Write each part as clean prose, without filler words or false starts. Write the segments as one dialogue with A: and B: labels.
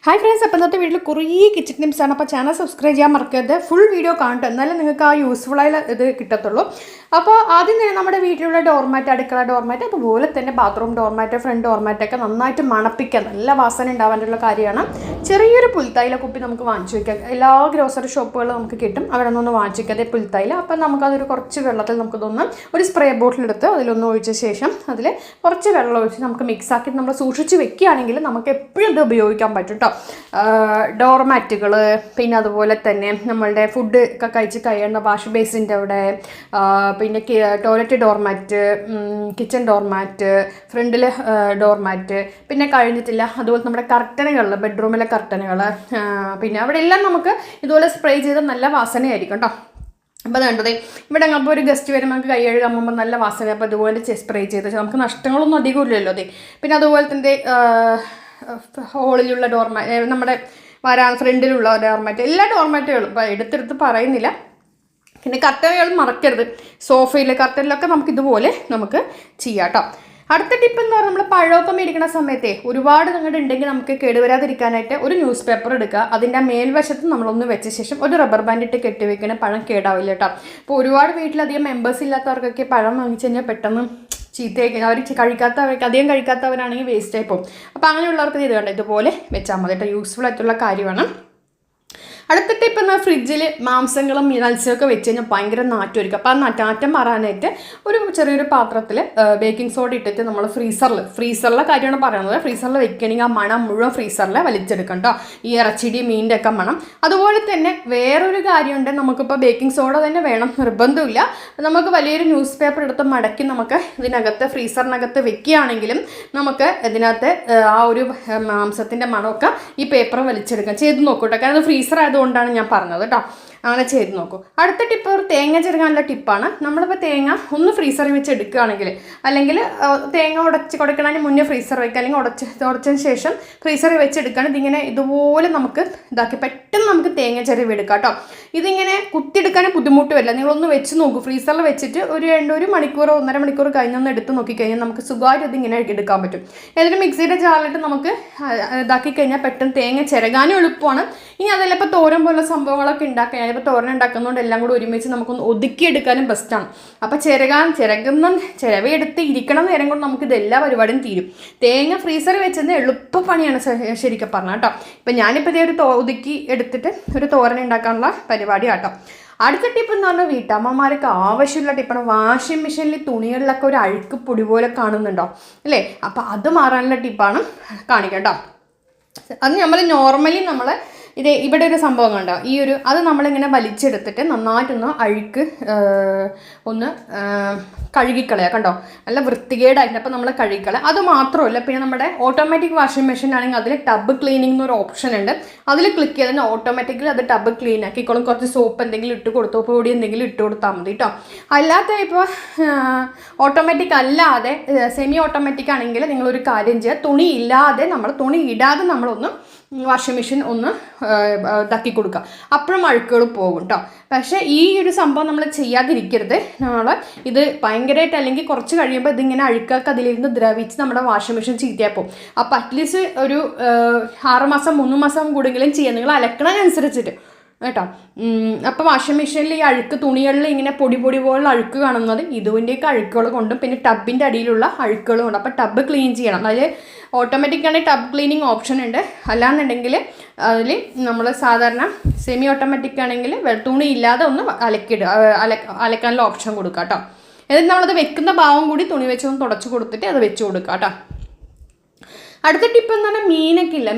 A: Hi friends, അപ്പോൾ ഇന്നത്തെ വീട്ടിൽ കുറേ കിച്ചൺ ടിപ്സ് ആണ്. അപ്പോൾ ചാനൽ സബ്സ്ക്രൈബ് ചെയ്യാൻ മറക്കരുത്. ഫുൾ വീഡിയോ കാണട്ടെ, എന്നാലും നിങ്ങൾക്ക് ആ യൂസ്ഫുള്ളായ ഇത് കിട്ടത്തുള്ളൂ. അപ്പോൾ ആദ്യം തന്നെ നമ്മുടെ വീട്ടിലുള്ള ഡോർമാറ്റ്, അടുക്കള ഡോർമാറ്റ്, അതുപോലെ തന്നെ ബാത്റൂം ഡോർമാറ്റ്, ഫ്രണ്ട് ഡോർമാറ്റൊക്കെ നന്നായിട്ട് മണപ്പിക്കാൻ നല്ല വാസന ഉണ്ടാവാനുള്ള കാര്യമാണ്. ചെറിയൊരു പുൽത്തൈല കുപ്പി നമുക്ക് വാങ്ങിച്ചു വയ്ക്കാം. എല്ലാ ഗ്രോസറി ഷോപ്പുകളും നമുക്ക് കിട്ടും. അവിടെ നിന്നൊന്ന് വാങ്ങിച്ചു വയ്ക്കാതെ പുൽത്തൈല. അപ്പോൾ നമുക്കതൊരു കുറച്ച് വെള്ളത്തിൽ നമുക്കിതൊന്ന് ഒരു സ്പ്രേ ബോട്ടിലെടുത്ത് അതിലൊന്ന് ഒഴിച്ച ശേഷം അതിൽ കുറച്ച് വെള്ളം ഒഴിച്ച് നമുക്ക് മിക്സാക്കി നമ്മൾ സൂക്ഷിച്ച് വെക്കുകയാണെങ്കിൽ നമുക്ക് എപ്പോഴും ഇത് ഉപയോഗിക്കാൻ പറ്റും കേട്ടോ. ഡോർമാറ്റുകൾ, പിന്നെ അതുപോലെ തന്നെ നമ്മളുടെ ഫുഡ് ഒക്കെ കഴിച്ച് കഴിയുന്ന വാഷ് ബേസിൻ്റെ അവിടെ, പിന്നെ ടോയ്ലറ്റ് ഡോർമാറ്റ്, കിച്ചൺ ഡോർമാറ്റ്, ഫ്രണ്ടിൽ ഡോർമാറ്റ്, പിന്നെ കഴിഞ്ഞിട്ടില്ല അതുപോലെ നമ്മുടെ കർട്ടനുകൾ, ബെഡ്റൂമിലെ കർട്ടനുകൾ, പിന്നെ അവിടെ എല്ലാം നമുക്ക് ഇതുപോലെ സ്പ്രേ ചെയ്ത് നല്ല വാസനയായിരിക്കും കേട്ടോ. അപ്പോൾ അത് കണ്ടത് ഇവിടെ അപ്പോൾ ഒരു ഗസ്റ്റ് വരുമ്പോൾ നമുക്ക് കൈ കഴുകുമ്പോൾ നല്ല വാസന. അപ്പോൾ അതുപോലെ സ്പ്രേ ചെയ്ത് നമുക്ക് നഷ്ടങ്ങളൊന്നും അധികം ഇല്ലല്ലോ. അതെ, പിന്നെ അതുപോലെ തന്നെ ഹോളിലുള്ള നമ്മുടെ ഫ്രണ്ടിലുള്ള ഡോർമാറ്റ്, എല്ലാ ഡോർമാറ്റുകളും ഇപ്പോൾ എടുത്തെടുത്ത് പറയുന്നില്ല. പിന്നെ കർട്ടനുകൾ മറക്കരുത്. സോഫയിൽ കർട്ടനിലൊക്കെ നമുക്ക് ഇതുപോലെ നമുക്ക് ചെയ്യാം കേട്ടോ. അടുത്ത ടിപ്പ് എന്ന് പറഞ്ഞാൽ നമ്മൾ പഴമൊക്കെ മേടിക്കുന്ന സമയത്തെ ഒരുപാട് നിങ്ങളുടെ ഉണ്ടെങ്കിൽ നമുക്ക് കേടുവരാതിരിക്കാനായിട്ട് ഒരു ന്യൂസ് പേപ്പർ എടുക്കുക. അതിൻ്റെ മേൽവശത്ത് നമ്മളൊന്ന് വെച്ച ശേഷം ഒരു റബ്ബർ ബാൻഡ് ഇട്ട് കെട്ടിവെക്കണ പഴം കേടാവില്ല കേട്ടോ. അപ്പോൾ ഒരുപാട് വീട്ടിലധികം മെമ്പേഴ്സ് ഇല്ലാത്തവർക്കൊക്കെ പഴം വാങ്ങിച്ചു കഴിഞ്ഞാൽ പെട്ടെന്ന് ചീത്തയൊക്കെ അവർ അധികം കഴിക്കാത്തവരാണെങ്കിൽ വേസ്റ്റ് ആയി പോകും. അപ്പോൾ അങ്ങനെയുള്ളവർക്ക് ഇത് വേണ്ട ഇതുപോലെ വെച്ചാൽ മതി കേട്ടോ. യൂസ്ഫുൾ ആയിട്ടുള്ള കാര്യമാണ്. അടുത്ത ടിപ്പ് എന്നാൽ ഫ്രിഡ്ജിൽ മാംസങ്ങളും മത്സ്യമൊക്കെ വെച്ച് കഴിഞ്ഞാൽ ഭയങ്കര നാറ്റമായിരിക്കും. അപ്പോൾ ആ നാറ്റം മാറാനായിട്ട് ഒരു ചെറിയൊരു പാത്രത്തിൽ ബേക്കിംഗ് സോഡ ഇട്ടിട്ട് നമ്മൾ ഫ്രീസറിലെ കാര്യമാണ് പറയുന്നത്. ഫ്രീസറിൽ വെക്കണമെങ്കിൽ ആ മണം മുഴുവൻ ഫ്രീസറിൽ വലിച്ചെടുക്കണം കേട്ടോ, ഈ ഇറച്ചിടി മീനിൻ്റെ ഒക്കെ മണം. അതുപോലെ തന്നെ വേറൊരു കാര്യമുണ്ട്, നമുക്കിപ്പോൾ ബേക്കിംഗ് സോഡ തന്നെ വേണം നിർബന്ധമില്ല. നമുക്ക് വലിയൊരു ന്യൂസ് പേപ്പർ എടുത്ത് മടക്കി നമുക്ക് ഇതിനകത്ത് ഫ്രീസറിനകത്ത് വെക്കുകയാണെങ്കിലും നമുക്ക് ഇതിനകത്ത് ആ ഒരു മാംസത്തിൻ്റെ മണമൊക്കെ ഈ പേപ്പർ വലിച്ചെടുക്കാം. ചെയ്ത് നോക്കൂട്ടോ, കാരണം ഫ്രീസർ ആയതുകൊണ്ടാണ് ഞാൻ പറഞ്ഞത് കേട്ടോ. അങ്ങനെ ചെയ്ത് നോക്കൂ. അടുത്ത ടിപ്പ് ഒരു തേങ്ങ ചെറുകാനുള്ള ടിപ്പാണ്. നമ്മളിപ്പോൾ തേങ്ങ ഒന്ന് ഫ്രീസറിൽ വെച്ച് എടുക്കുകയാണെങ്കിൽ, അല്ലെങ്കിൽ തേങ്ങ കൊടുക്കണതിന് മുന്നേ ഫ്രീസർ വയ്ക്കുക, അല്ലെങ്കിൽ ഉടച്ചതിന് ശേഷം ഫ്രീസറിൽ വെച്ചെടുക്കുകയാണ്. ഇതിങ്ങനെ ഇതുപോലെ നമുക്ക് ഇതാക്കി പെട്ടെന്ന് നമുക്ക് തേങ്ങ ചെറുവ് എടുക്കാം കേട്ടോ. ഇതിങ്ങനെ കുത്തിയെടുക്കാനും ബുദ്ധിമുട്ട് വരില്ല. നിങ്ങളൊന്ന് വെച്ച് നോക്കൂ. ഫ്രീസറിൽ വെച്ചിട്ട് ഒരു മണിക്കൂറോ 1.5 മണിക്കൂർ കഴിഞ്ഞൊന്ന് എടുത്ത് നോക്കിക്കഴിഞ്ഞാൽ നമുക്ക് സുഖമായിട്ട് ഇതിങ്ങനെ എടുക്കാൻ പറ്റും. എന്നിട്ട് മിക്സിയുടെ ജാറിലിട്ട് നമുക്ക് ഇതാക്കി കഴിഞ്ഞാൽ പെട്ടെന്ന് തേങ്ങ ചിരകാനും എളുപ്പമാണ്. ഇനി അതല്ല ഇപ്പോൾ തോരൻ പോലുള്ള സംഭവങ്ങളൊക്കെ ഉണ്ടാക്കാൻ, ഇപ്പോൾ തോരൻ ഉണ്ടാക്കുന്നതുകൊണ്ട് എല്ലാം കൂടി ഒരുമിച്ച് നമുക്കൊന്ന് ഒതുക്കിയെടുക്കാനും ബെസ്റ്റാണ്. അപ്പോൾ ചിരവെടുത്ത് ഇരിക്കണം നേരം കൊണ്ട് നമുക്ക് ഇതെല്ലാ പരിപാടിയും തീരും. തേങ്ങ ഫ്രീസറിൽ വെച്ചത് എളുപ്പപ്പണിയാണ് ശരിക്കും പറഞ്ഞാൽ കേട്ടോ. ഇപ്പം ഞാനിപ്പോൾ ഇതേ ഒരു ഒതുക്കി എടുത്തിട്ട് ഒരു തോരൻ ഉണ്ടാക്കാനുള്ള പരിപാടി കേട്ടോ. അടുത്ത ടിപ്പ് എന്ന് പറഞ്ഞാൽ വീട്ടമ്മമാർക്ക് ആവശ്യമുള്ള ടിപ്പാണ്. വാഷിംഗ് മെഷീനിൽ തുണികളിലൊക്കെ ഒരു അഴുക്ക് പൊടി പോലെ കാണുന്നുണ്ടോ അല്ലേ? അപ്പോൾ അത് മാറാനുള്ള ടിപ്പാണ് കാണിക്കാം കേട്ടോ. അത് നമ്മൾ നോർമലി ഇവിടെ ഒരു സംഭവം കണ്ടോ, അത് നമ്മളിങ്ങനെ വലിച്ചെടുത്തിട്ട് നന്നായിട്ടൊന്ന് അഴുക്ക് ഒന്ന് കഴുകിക്കളയാം കണ്ടോ. നല്ല വൃത്തികേടായിട്ട് അപ്പോൾ നമ്മൾ കഴുകിക്കളയാം. അത് മാത്രമല്ല, പിന്നെ നമ്മുടെ ഓട്ടോമാറ്റിക് വാഷിംഗ് മെഷീൻ ആണെങ്കിൽ അതിൽ ടബ് ക്ലീനിങ് എന്നൊരു ഓപ്ഷൻ ഉണ്ട്. അതിൽ ക്ലിക്ക് ചെയ്താൽ ഓട്ടോമാറ്റിക്കലി അത് ടബ് ക്ലീൻ ആക്കിക്കോളും. കുറച്ച് സോപ്പ് എന്തെങ്കിലും ഇട്ട് കൊടുത്തോ, പൊടി എന്തെങ്കിലും ഇട്ട് കൊടുത്താൽ മതി കേട്ടോ. അല്ലാത്ത ഇപ്പോൾ ഓട്ടോമാറ്റിക് അല്ലാതെ സെമി ഓട്ടോമാറ്റിക് ആണെങ്കിൽ നിങ്ങളൊരു കാര്യം ചെയ്യുക, തുണി ഇടാതെ നമ്മളൊന്ന് വാഷിംഗ് മെഷീൻ ഒന്ന് ഇതാക്കി കൊടുക്കുക. അപ്പോഴും അഴുക്കുകൾ പോകും കേട്ടോ. പക്ഷേ ഈ ഒരു സംഭവം നമ്മൾ ചെയ്യാതിരിക്കരുത്. ഇത് ഭയങ്കരമായിട്ട് അല്ലെങ്കിൽ കുറച്ച് കഴിയുമ്പോൾ ഇതിങ്ങനെ അഴുക്കൊക്കെ അതിലിരുന്ന് ദ്രവിച്ച് നമ്മുടെ വാഷിംഗ് മെഷീൻ ചീത്തയായി പോകും. അപ്പോൾ അറ്റ്ലീസ്റ്റ് ഒരു 6 മാസം 3 മാസം കൂടെങ്കിലും ചെയ്യുക, നിങ്ങൾ അലക്കണതിനനുസരിച്ചിട്ട് കേട്ടോ. അപ്പോൾ വാഷിംഗ് മെഷീനിൽ ഈ അഴുക്ക് തുണികളിൽ ഇങ്ങനെ പൊടി പോലുള്ള അഴുക്ക് കാണുന്നത് ഇതിൻ്റെയൊക്കെ അഴുക്കുകൾ കൊണ്ടും പിന്നെ ടബിൻ്റെ അടിയിലുള്ള അഴുക്കുകളും ഉണ്ട്. അപ്പോൾ ടബ് ക്ലീൻ ചെയ്യണം. അതിൽ ഓട്ടോമാറ്റിക്കാണെങ്കിൽ ടബ് ക്ലീനിങ് ഓപ്ഷൻ ഉണ്ട്. അല്ലാന്നുണ്ടെങ്കിൽ അതിൽ നമ്മൾ സാധാരണ സെമി ഓട്ടോമാറ്റിക് ആണെങ്കിൽ തുണി ഇല്ലാതെ ഒന്ന് അലക്കാനുള്ള ഓപ്ഷൻ കൊടുക്കുക കേട്ടോ. എന്നിട്ട് നമ്മളത് വെക്കുന്ന ഭാഗം കൂടി തുണി വെച്ചൊന്ന് തുടച്ച് കൊടുത്തിട്ട് അത് വെച്ച് കൊടുക്കുക കേട്ടോ. അടുത്ത ടിപ്പ് എന്ന് പറഞ്ഞാൽ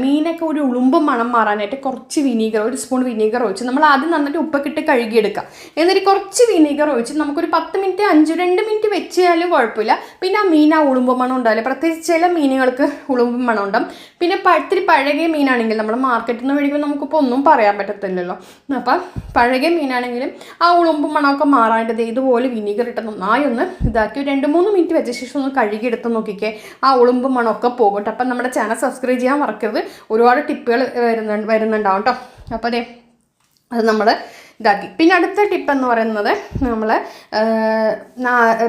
A: മീനൊക്കെ ഒരു ഉളുമ്പ് മണം മാറാനായിട്ട് കുറച്ച് ഒരു സ്പൂൺ വിനീഗർ ഒഴിച്ച് നമ്മൾ ആദ്യം നന്നായിട്ട് ഉപ്പൊക്കെ ഇട്ട് കഴുകിയെടുക്കുക. എന്നിട്ട് കുറച്ച് വിനീഗർ ഒഴിച്ച് നമുക്കൊരു 10 മിനിറ്റ് 2 മിനിറ്റ് വെച്ചാലും കുഴപ്പമില്ല. പിന്നെ ആ ഉളുമ്പ് മണം ഉണ്ടാവില്ല. പ്രത്യേകിച്ച് ചില മീനുകൾക്ക് ഉളുമ്പ് മണം ഉണ്ടാവും. പിന്നെ ഇത്തിരി പഴകിയ മീനാണെങ്കിൽ നമ്മൾ മാർക്കറ്റിൽ നിന്ന് മേടിക്കുമ്പോൾ നമുക്കിപ്പോൾ ഒന്നും പറയാൻ പറ്റത്തില്ലല്ലോ. അപ്പം പഴകിയ മീനാണെങ്കിലും ആ ഉളുമ്പ് മണമൊക്കെ മാറാനായിട്ട് ഇതുപോലെ വിനീഗർ ഇട്ട് നന്നായി ഒന്ന് ഇതാക്കി 2-3 മിനിറ്റ് വെച്ച ശേഷം ഒന്ന് കഴുകിയെടുത്ത് നോക്കിക്കേ, ആ ഉളുമ്പ് മണമൊക്കെ പോകും. അപ്പം നമ്മുടെ ചാനൽ സബ്സ്ക്രൈബ് ചെയ്യാൻ മറക്കരുത്. ഒരുപാട് ടിപ്പുകൾ വരുന്നുണ്ടാവും കേട്ടോ. അപ്പോൾ അത് നമ്മൾ ഇതാക്കി. പിന്നെ അടുത്ത ടിപ്പ് എന്ന് പറയുന്നത് നമ്മൾ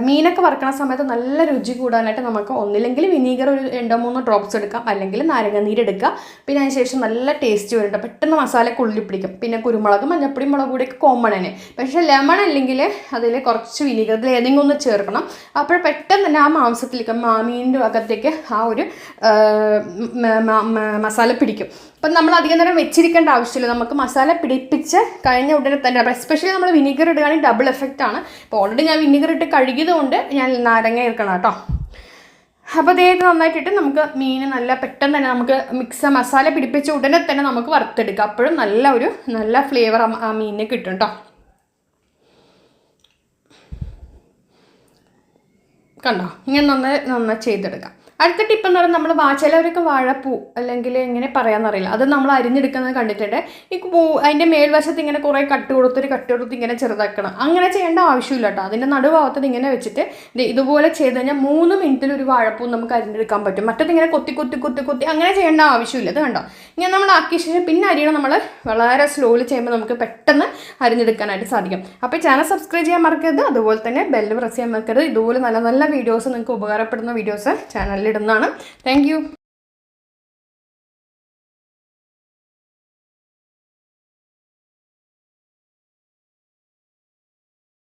A: മീനൊക്കെ വറുക്കണ സമയത്ത് നല്ല രുചി കൂടാനായിട്ട് നമുക്ക് ഒന്നില്ലെങ്കിൽ വിനീഗർ ഒരു 2-3 ഡ്രോപ്സ് എടുക്കാം, അല്ലെങ്കിൽ നാരങ്ങാനീര് എടുക്കുക. പിന്നെ അതിന് ശേഷം നല്ല ടേസ്റ്റ് വരും, പെട്ടെന്ന് മസാലയൊക്കെ ഉള്ളിൽ പിടിക്കും. പിന്നെ കുരുമുളക്, മഞ്ഞപ്പൊടി, മുളക് പൊടിയൊക്കെ കോമൺ തന്നെ. പക്ഷേ ലെമൺ അല്ലെങ്കിൽ അതിൽ കുറച്ച് വിനീഗർ, അതിൽ ഏതെങ്കിലും ഒന്ന് ചേർക്കണം. അപ്പോൾ പെട്ടെന്ന് തന്നെ ആ മാംസത്തിലേക്ക്, മീനിൻ്റെ അകത്തേക്ക് ആ ഒരു മസാല പിടിക്കും. അപ്പം നമ്മൾ അധികം നേരം വെച്ചിരിക്കേണ്ട ആവശ്യമില്ല, നമുക്ക് മസാല പിടിപ്പിച്ച് കഴിഞ്ഞ ഉടനെ തന്നെ. എസ്പെഷ്യലി നമ്മൾ വിനീഗർ ഇടുകയാണെങ്കിൽ ഡബിൾ എഫക്റ്റ് ആണ്. ഇപ്പോൾ ഓൾറെഡി ഞാൻ വിനീഗർ ഇട്ട് കഴുകിയത് കൊണ്ട് ഞാൻ നാരങ്ങ ഇറക്കണം കേട്ടോ. അപ്പോൾ ഇതേക്ക് നന്നായിട്ടിട്ട് നമുക്ക് മീൻ നല്ല പെട്ടെന്ന് തന്നെ നമുക്ക് മസാല പിടിപ്പിച്ച ഉടനെ തന്നെ നമുക്ക് വറുത്തെടുക്കാം. അപ്പോഴും നല്ല ഫ്ലേവർ ആ മീനിന് കിട്ടും കേട്ടോ. കണ്ടോ, ഇങ്ങനെ നന്നായി ചെയ്തെടുക്കാം. അടുത്ത ടിപ്പ് എന്ന് പറയുന്നത് നമ്മൾ ചിലവരൊക്കെ വാഴപ്പൂ അല്ലെങ്കിൽ എങ്ങനെ പറയാമെന്നറിയില്ല, അത് നമ്മൾ അരിഞ്ഞെടുക്കുന്നത് കണ്ടിട്ടുണ്ട്. ഈ അതിൻ്റെ മേൽവശത്ത് ഇങ്ങനെ കുറേ കട്ട് കൊടുത്ത് ഇങ്ങനെ ചെറുതാക്കണം. അങ്ങനെ ചെയ്യേണ്ട ആവശ്യമില്ല കേട്ടോ. അതിൻ്റെ നടുഭാഗത്ത് ഇങ്ങനെ വെച്ചിട്ട് ഇതുപോലെ ചെയ്ത് കഴിഞ്ഞാൽ 3 മിനിറ്റിൽ ഒരു വാഴപ്പൂ നമുക്ക് അരിഞ്ഞെടുക്കാൻ പറ്റും. മറ്റത് ഇങ്ങനെ കൊത്തി അങ്ങനെ ചെയ്യേണ്ട ആവശ്യമില്ല. ഇത് കണ്ടോ, ഇങ്ങനെ നമ്മൾ ആക്കിയ ശേഷം പിന്നെ അരിയണം നമ്മൾ വളരെ സ്ലോലി ചെയ്യുമ്പോൾ നമുക്ക് പെട്ടെന്ന് അരിഞ്ഞെടുക്കാനായിട്ട് സാധിക്കും. അപ്പോൾ ചാനൽ സബ്സ്ക്രൈബ് ചെയ്യാൻ മറക്കരുത്, അതുപോലെ തന്നെ ബെല്ല് പ്രസ് ചെയ്യാൻ മറക്കരുത്. ഇതുപോലെ നല്ല വീഡിയോസ്, നിങ്ങൾക്ക് ഉപകാരപ്പെടുന്ന വീഡിയോസ് ചാനലിൽ ഇടുന്നതാണ്. Thank you.